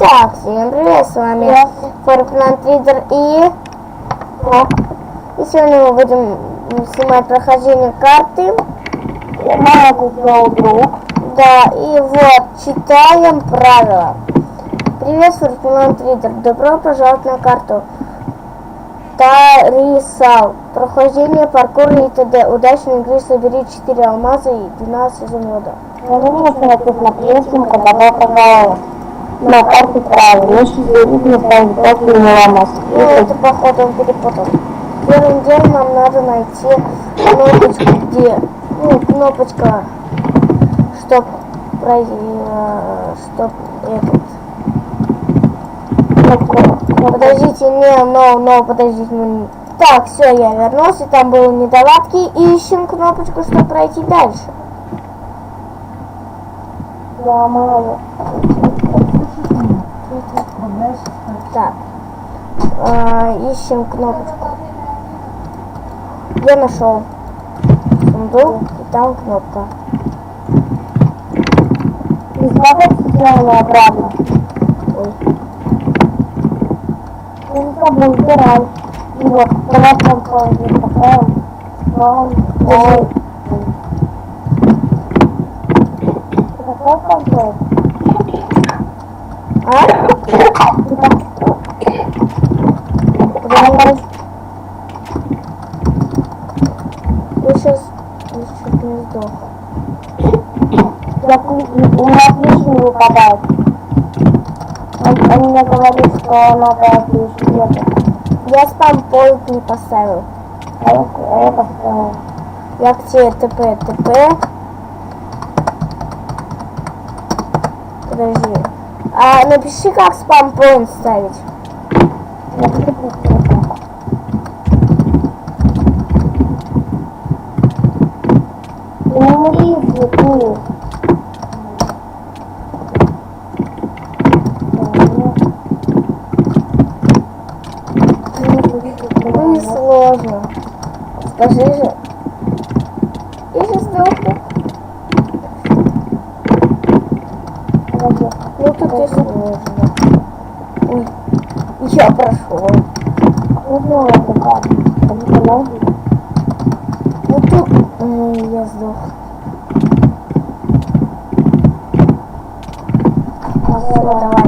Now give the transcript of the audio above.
Так, всем привет, с вами Fortnite Reader и сегодня мы будем снимать прохождение карты. Да, и вот, читаем правила. Привет, Fortnite Reader, добро пожаловать на карту Тарисал. Прохождение, паркур и т.д. Удачной игры, собери 4 алмаза и 12 изумрудов. На карте правил. Если видно, ставить копию на алмаз. Ну, это походу он перепутал. Первым делом нам надо найти кнопочку, где, кнопочка, чтоб подождите, подождите. Так, все, я вернулся, там были неполадки, и ищем кнопочку, чтобы пройти дальше. Я мало. Так, ищем кнопочку. Я нашел сундук, и там кнопка. Сделано обратно. Ой. Я не забыл, убирай. И вот, давай там положим, поставим. Какой контроль? Я сейчас чуть не сдох. У меня отлично не выпадает. Он мне говорит, что надо отлично. Я спам-поинт не поставил. А я поставил. Я к тебе ТП. Подожди. Напиши, как спам-поинт ставить. Ну не сложно. Скажи же. Я же сдохну. Ну тут и сложно. Ой, я прошел. Ну тут я сдох. Все, давай.